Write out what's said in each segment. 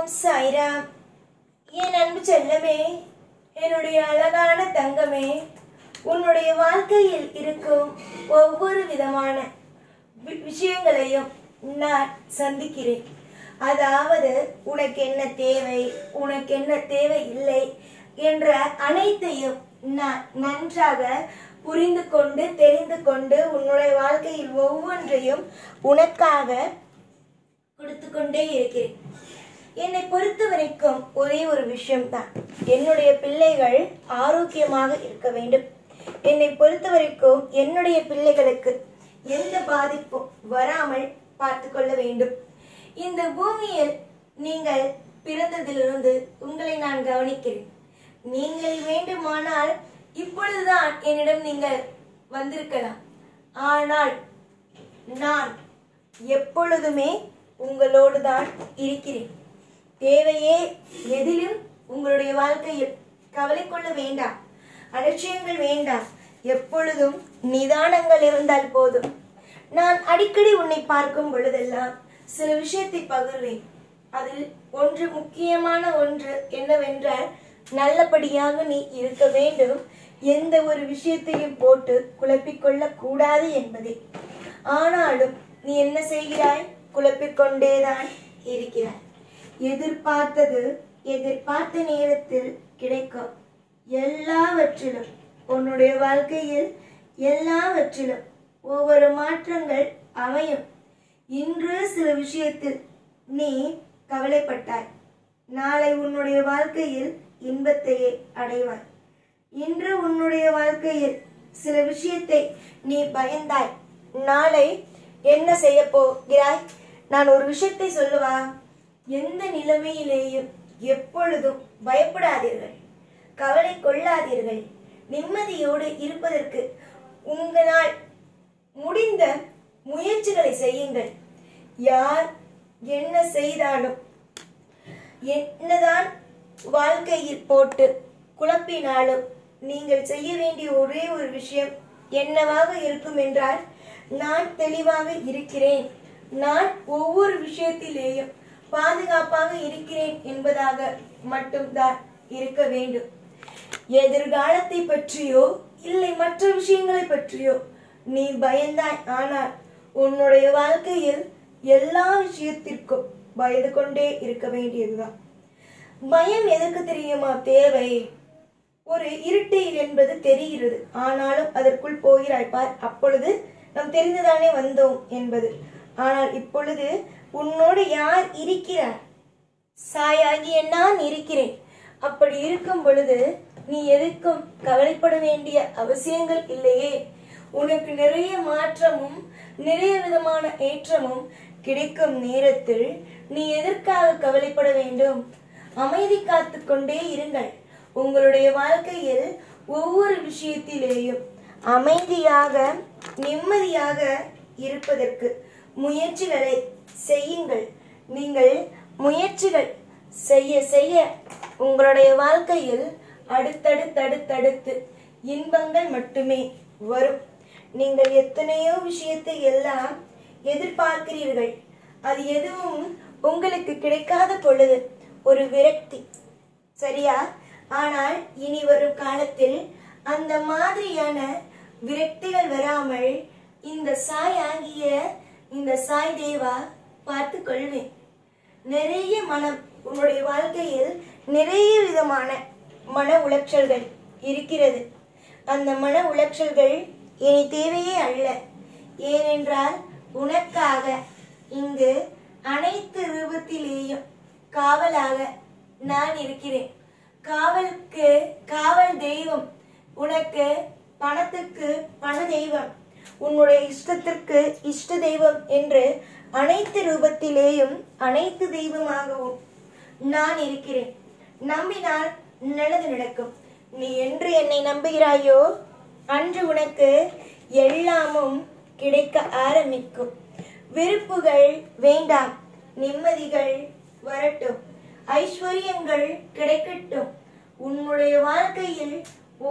ஓம் சாய்ராம். என் அன்பு செல்லமே, என்னுடைய அழகான தங்கமே, உன்னுடைய வாழ்க்கையில் இருக்கும் ஒவ்வொரு விதமான விஷயங்களையும் நான் சந்திக்கிறேன். அதாவது உனக்கு என்ன தேவை, உனக்கு என்ன தேவை இல்லை என்ற அனைத்தையும் நான் நன்றாக புரிந்து கொண்டு தெரிந்து கொண்டு உன்னுடைய வாழ்க்கையில் ஒவ்வொன்றையும் உனக்காக கொடுத்து கொண்டே இருக்கிறேன். என்னை பொறுத்த வரைக்கும் ஒரே ஒரு விஷயம்தான், என்னுடைய பிள்ளைகள் ஆரோக்கியமாக இருக்க வேண்டும். என்னை பொறுத்த வரைக்கும் என்னுடைய பிள்ளைகளுக்கு எந்த பாதிப்பும் வராமல் பார்த்து கொள்ள வேண்டும். இந்த பூமியில் நீங்கள் பிறந்ததிலிருந்து உங்களை நான் கவனிக்கிறேன். நீங்கள் வேண்டுமானால் இப்பொழுதுதான் என்னிடம் நீங்கள் வந்திருக்கலாம், ஆனால் நான் எப்பொழுதுமே உங்களோடு தான் இருக்கிறேன். தேவையே எதிலும் உங்களுடைய வாழ்க்கையில் கவலை கொள்ள வேண்டாம், அலட்சியங்கள் வேண்டாம். எப்பொழுதும் நிதானங்கள் இருந்தால் போதும். நான் அடிக்கடி உன்னை பார்க்கும் பொழுதெல்லாம் சில விஷயத்தை பகிர்வேன். அதில் ஒன்று, முக்கியமான ஒன்று என்னவென்றால், நல்லபடியாக நீ இருக்க வேண்டும், எந்த ஒரு விஷயத்தையும் போட்டு குழப்பிக்கொள்ள கூடாது என்பதே. ஆனாலும் நீ என்ன செய்கிறாய்? குழப்பிக்கொண்டேதான் இருக்கிறாய். எதிர்பார்த்தது எதிர்பார்த்த நேரத்தில் கிடைக்கும். எல்லாவற்றிலும் உன்னுடைய வாழ்க்கையில் எல்லாவற்றிலும் ஒவ்வொரு மாற்றங்கள் அமையும். இன்று சில விஷயத்தில் நீ கவலைப்பட்டாய், நாளை உன்னுடைய வாழ்க்கையில் இன்பத்தையே அடைவாய். இன்று உன்னுடைய வாழ்க்கையில் சில விஷயத்தை நீ பயந்தாய், நாளை என்ன செய்ய போகிறாய்? நான் ஒரு விஷயத்தை சொல்லுவா, எந்த நிலைமையிலேயும் எப்பொழுதும் பயப்படாதீர்கள், கவலை கொள்ளாதீர்கள். நிம்மதியோடு இருப்பதற்கு உங்களால் முடிந்த முயற்சிகளை செய்யுங்கள். யார் என்ன செய்தாலும், என்னதான் வாழ்க்கையில் போட்டு குழப்பினாலும், நீங்கள் செய்ய வேண்டிய ஒரே ஒரு விஷயம் என்னவாக இருக்கும் என்றால், நான் தெளிவாக இருக்கிறேன், நான் ஒவ்வொரு விஷயத்திலேயும் பாதுகாப்பாக இருக்கிறேன் என்பதாக மட்டும்தான் இருக்க வேண்டும். எதிர்காலத்தை பற்றியோ இல்லை மற்ற விஷயங்களை பற்றியோ நீ பயந்தாய், ஆனால் உன்னுடைய வாழ்க்கையில் எல்லா விஷயத்திற்கும் பயந்து கொண்டே இருக்க வேண்டியதுதான். பயம் எதற்கு தெரியுமா தேவை? ஒரு இருட்டு என்பது தெரிகிறது, ஆனாலும் அதற்குள் போகிறாய் பார், அப்பொழுது நாம் தெரிந்துதானே வந்தோம் என்பது. ஆனால் இப்பொழுது உன்னோடு யார் இருக்கிறார்? சாயாகிய நான் இருக்கிறேன். அப்படி இருக்கும் பொழுது நீ எதற்கும் கவலைப்பட வேண்டிய அவசியங்கள் இல்லையே. உனக்கு நிறைய மாற்றமும் நிறைய விதமான ஏற்றமும் கிடைக்கும் நேரத்தில் நீ எதற்காக கவலைப்பட வேண்டும்? அமைதி காத்து கொண்டே இருங்கள். உங்களுடைய வாழ்க்கையில் ஒவ்வொரு விஷயத்திலேயும் அமைதியாக நிம்மதியாக இருப்பதற்கு முயற்சிகளை செய்யுங்கள். நீங்கள் முயற்சிகள் செய்ய செய்ய உங்களுடைய வாழ்க்கையில் அடுத்தடுத்து இன்பங்கள் மட்டுமே வரும். நீங்கள் எத்தனையோ விஷயத்தை எல்லாம் எதிர்பார்க்கிறீர்கள், அது எதுவும் உங்களுக்கு கிடைக்காத பொழுது ஒரு விரக்தி, சரியா? ஆனால் இனி வரும் காலத்தில் அந்த மாதிரியான விரக்திகள் வராமல் இந்த சாய் ஆகிய இந்த சாய் தேவா பார்த்து கொள்வேன். நிறைய மனம், உன்னுடைய வாழ்க்கையில் நிறைய விதமான மன உளைச்சல்கள் இருக்கிறது. அந்த மன உளைச்சல்கள் இனி தேவையே அல்ல. ஏனென்றால் உனக்காக இங்கு அனைத்து ரூபத்திலேயும் காவலாக நான் இருக்கிறேன். காவலுக்கு காவல் தெய்வம், உனக்கு பணத்துக்கு பண தெய்வம், உன்னுடைய இஷ்டத்திற்கு இஷ்ட தெய்வம் என்று அனைத்து ரூபத்திலேயும் அனைத்து தெய்வமாகவும் நான் இருக்கிறேன். நம்பினால் நல்லது நடக்கும். நீ என்று என்னை நம்புகிறாயோ அன்று உனக்கு எல்லாமும் கிடைக்க ஆரம்பிக்கும். விருப்புகள் வேண்டாம், நிம்மதிகள் வரட்டும், ஐஸ்வர்யங்கள் கிடைக்கட்டும். உன்னுடைய வாழ்க்கையில்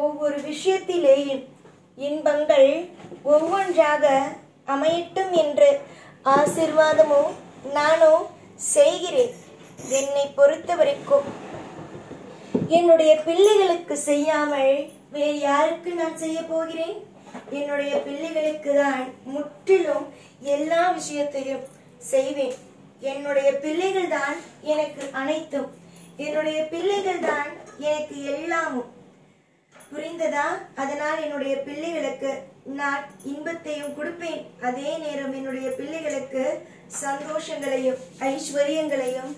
ஒவ்வொரு விஷயத்திலேயும் இன்பங்கள் ஒவ்வொன்றாக அமையட்டும் என்று ஆசீர்வாதமும் நானும் செய்கிறேன். என்னை பொறுத்த வரைக்கும் என்னுடைய பிள்ளைகளுக்கு செய்யாமல் வேறு யாருக்கு நான் செய்ய போகிறேன்? என்னுடைய பிள்ளைகளுக்கு தான் முற்றிலும் எல்லா விஷயத்தையும் செய்வேன். என்னுடைய பிள்ளைகள் தான் எனக்கு அனைத்தும். என்னுடைய பிள்ளைகள் தான் எனக்கு எல்லாமும். புரிந்ததா? அதனால் என்னுடைய பிள்ளைகளுக்கு நான் இன்பத்தையும் கொடுப்பேன். அதே நேரம் என்னுடைய பிள்ளைகளுக்கு சந்தோஷங்களையும் ஐஸ்வர்யங்களையும்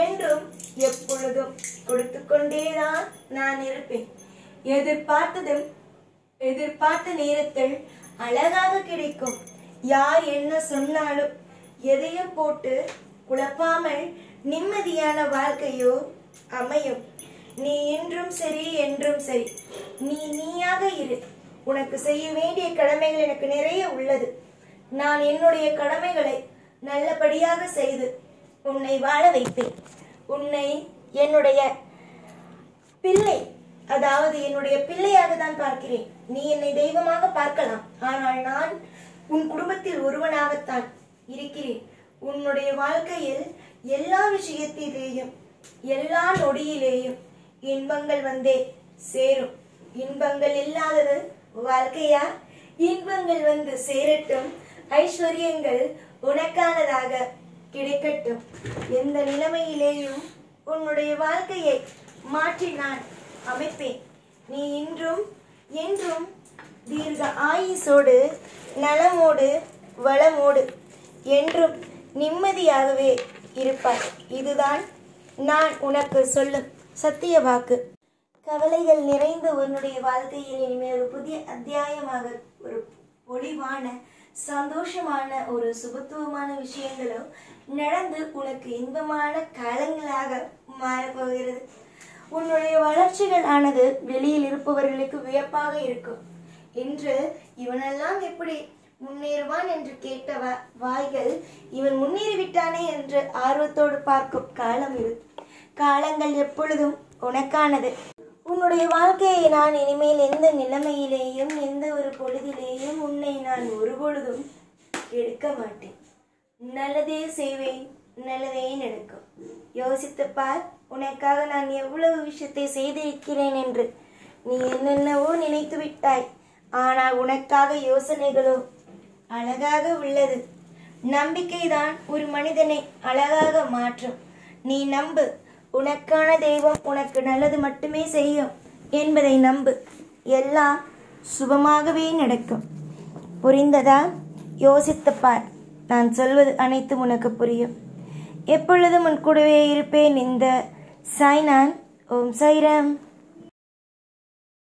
என்றும் எப்பொழுதும் கொடுத்து கொண்டேதான் நான் இருப்பேன். எதிர்பார்த்த நேரத்தில் அழகாக கிடைக்கும். யார் என்ன சொன்னாலும் எதையும் போட்டு குழப்பாமல் நிம்மதியான வாழ்க்கையோ அமையும். நீ என்றும் சரி, என்றும் சரி. நீயாக இரு. உனக்கு செய்ய வேண்டிய கடமைகள் எனக்கு நிறைய உள்ளது. நான் என்னுடைய கடமைகளை நல்லபடியாக செய்து உன்னை வாழ வைப்பேன். உன்னை என்னுடைய பிள்ளை, அதாவது என்னுடைய பிள்ளையாக தான் பார்க்கிறேன். நீ என்னை தெய்வமாக பார்க்கலாம், ஆனால் நான் உன் குடும்பத்தில் ஒருவனாகத்தான் இருக்கிறேன். உன்னுடைய வாழ்க்கையில் எல்லா விஷயத்திலேயும் எல்லா நொடியிலேயும் இன்பங்கள் வந்தே சேரும். இன்பங்கள் இல்லாதது வாழ்க்கையா? இன்பங்கள் வந்து சேரட்டும். ஐஸ்வர்யங்கள் உனக்கானதாக கிடைக்கட்டும். எந்த நிலைமையிலேயும் உன்னுடைய வாழ்க்கையை மாற்றி நான் அமைப்பேன். நீ இன்றும் என்றும் தீர்க்க ஆயுசோடு நலமோடு வளமோடு என்றும் நிம்மதியாகவே இருப்பாய். இதுதான் நான் உனக்கு சொல்லும் சத்திய வாக்கு. கவலைகள் நிறைந்த உன்னுடைய வாழ்க்கையில் இனிமேல் ஒரு புதிய அத்தியாயமாக ஒரு பொலிவான சந்தோஷமான ஒரு சுபத்துவமான விஷயங்களும் நடந்து உனக்கு இன்பமான காலங்களாக மாறப்போகிறது. உன்னுடைய வளர்ச்சிகள் ஆனது வெளியில் இருப்பவர்களுக்கு வியப்பாக இருக்கும். இன்று இவனெல்லாம் எப்படி முன்னேறுவான் என்று கேட்ட வாய்கள் இவன் முன்னேறிவிட்டானே என்று ஆர்வத்தோடு பார்க்கும் காலம் இது. காலங்கள் எப்பொழுதும் உனக்கானது. உன்னுடைய வாழ்க்கையை நான் இனிமேல் எந்த நிலைமையிலேயும் எந்த ஒரு பொழுதிலேயும் உன்னை நான் ஒருபொழுதும் எடுக்க மாட்டேன். நல்லதே செய்வேன், நல்லதே நடக்கும். யோசித்து பார், உனக்காக நான் எவ்வளவு விஷயத்தை செய்திருக்கிறேன் என்று. நீ என்னென்னவோ நினைத்து விட்டாய், ஆனால் உனக்காக யோசனைகளோ அழகாக உள்ளது. நம்பிக்கைதான் ஒரு மனிதனை அழகாக மாற்றும். நீ நம்பு. உனக்கான தெய்வம் உனக்கு நல்லது மட்டுமே செய்யும் என்பதை நம்பு. எல்லாம் சுபமாகவே நடக்கும். புரிந்ததா? யோசித்து பார். நான் சொல்வது அனைத்தும் உனக்கு புரியும். எப்பொழுதும் உன் கூடவே இருப்பேன். இந்த சாய்நான். ஓம் சாய்ராம்.